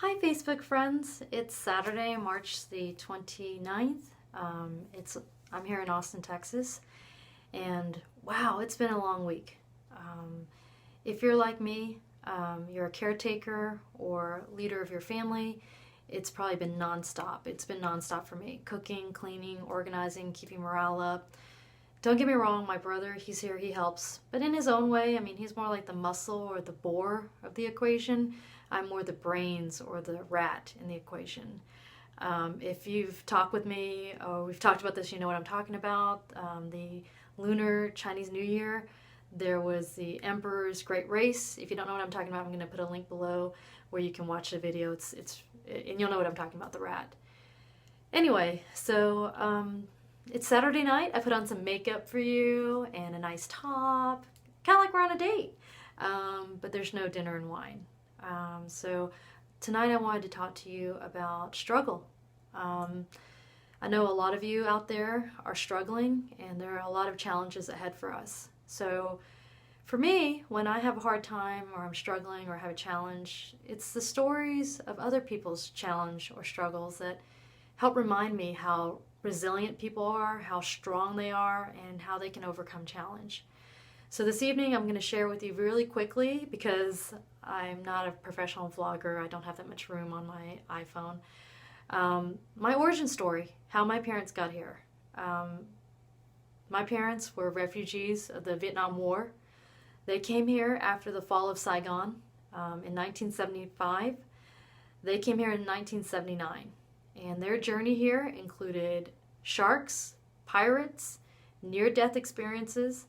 Hi Facebook friends, it's Saturday, March the 29th. I'm here in Austin, Texas, and wow, it's been a long week. If you're like me, you're a caretaker or leader of your family, it's probably been nonstop. It's been nonstop for me. Cooking, cleaning, organizing, keeping morale up. Don't get me wrong, my brother, he's here, he helps. But in his own way, he's more like the muscle or the bore of the equation. I'm more the brains or the rat in the equation. If you've talked with me, or we've talked about this, you know what I'm talking about. The lunar Chinese New Year, there was the Emperor's Great Race. If you don't know what I'm talking about, I'm going to put a link below where you can watch the video. And you'll know what I'm talking about, the rat. Anyway, so it's Saturday night. I put on some makeup for you and a nice top, kind of like we're on a date. But there's no dinner and wine. So tonight I wanted to talk to you about struggle. I know a lot of you out there are struggling, and there are a lot of challenges ahead for us. So for me, when I have a hard time or I'm struggling or have a challenge, it's the stories of other people's challenge or struggles that help remind me how resilient people are, how strong they are, and how they can overcome challenge. So this evening I'm going to share with you really quickly, because I'm not a professional vlogger, I don't have that much room on my iPhone, my origin story, how my parents got here. My parents were refugees of the Vietnam War. They came here after the fall of Saigon in 1975. They came here in 1979. And their journey here included sharks, pirates, near-death experiences,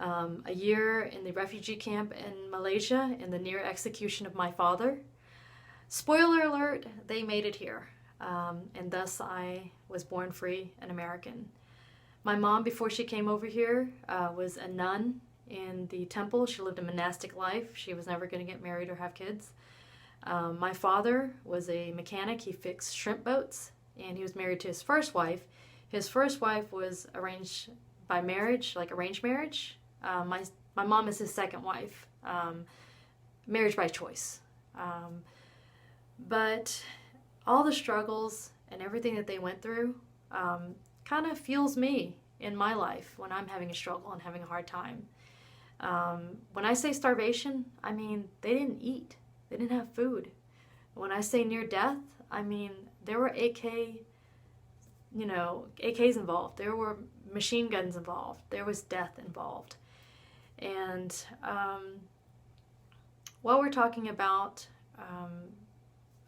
a year in the refugee camp in Malaysia and the near execution of my father. Spoiler alert, they made it here, and thus I was born free and American. My mom, before she came over here, was a nun in the temple. She lived a monastic life. She was never going to get married or have kids. My father was a mechanic. He fixed shrimp boats, and he was married to his first wife. His first wife was arranged by marriage, like arranged marriage. My mom is his second wife, marriage by choice. But all the struggles and everything that they went through kind of fuels me in my life when I'm having a struggle and having a hard time. When I say starvation, I mean they didn't eat. They didn't have food. When I say near death, I mean there were AKs involved. There were machine guns involved. There was death involved. And while we're talking about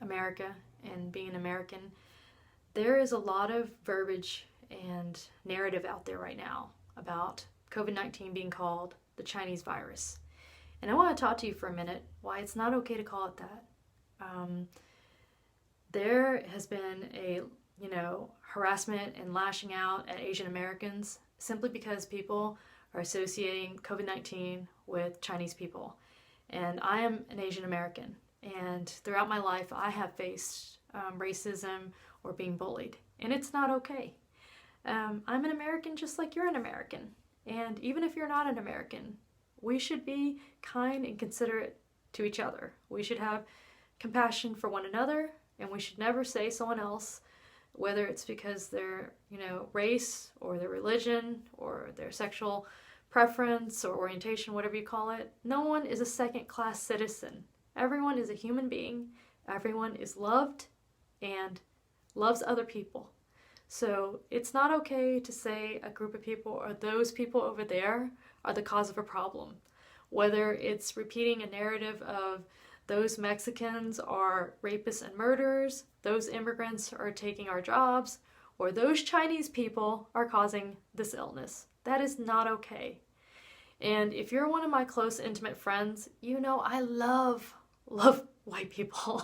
America and being an American, there is a lot of verbiage and narrative out there right now about COVID-19 being called the Chinese virus. And I want to talk to you for a minute why it's not okay to call it that. There has been a harassment and lashing out at Asian Americans simply because people are associating COVID-19 with Chinese people. And I am an Asian American, and throughout my life I have faced racism or being bullied, and it's not okay. I'm an American just like you're an American, and even if you're not an American, we should be kind and considerate to each other. We should have compassion for one another, and we should never say someone else, whether it's because their race or their religion or their sexual preference or orientation, whatever you call it. No one is a second-class citizen. Everyone is a human being. Everyone is loved and loves other people. So it's not okay to say a group of people or those people over there are the cause of a problem. Whether it's repeating a narrative of those Mexicans are rapists and murderers, those immigrants are taking our jobs, or those Chinese people are causing this illness. That is not okay. And if you're one of my close, intimate friends, you know I love white people.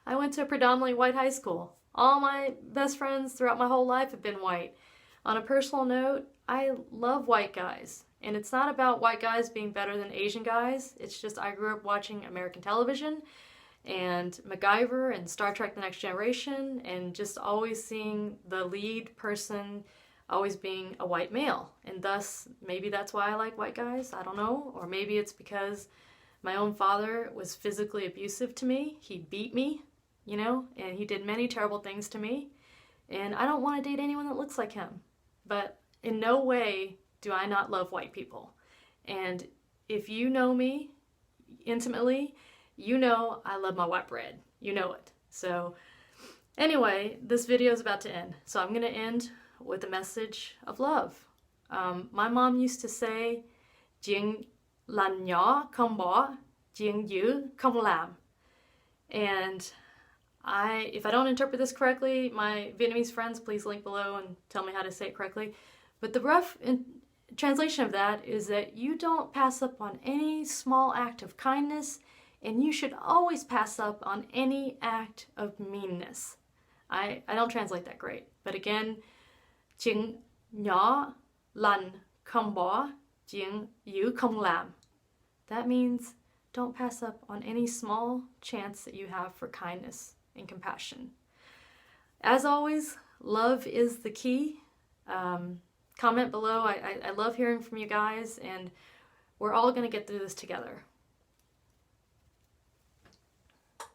I went to a predominantly white high school. All my best friends throughout my whole life have been white. On a personal note, I love white guys. And it's not about white guys being better than Asian guys. It's just I grew up watching American television and MacGyver and Star Trek The Next Generation, and just always seeing the lead person always being a white male. And thus, maybe that's why I like white guys. I don't know. Or maybe it's because my own father was physically abusive to me. He beat me you know, and he did many terrible things to me. And I don't want to date anyone that looks like him. But in no way do I not love white people. And if you know me intimately, you know I love my white bread. You know it. So anyway, this video is about to end. So I'm going to end with a message of love. My mom used to say, "Chuyện lành nhỏ không bỏ, chuyện dữ không làm." And if I don't interpret this correctly, my Vietnamese friends, please link below and tell me how to say it correctly. But the rough translation of that is that you don't pass up on any small act of kindness, and you should always pass up on any act of meanness. I don't translate that great. But again, chuyện nhỏ lành không bỏ, chuyện dữ không làm. That means don't pass up on any small chance that you have for kindness and compassion. As always, love is the key. Comment below. I love hearing from you guys, and we're all going to get through this together.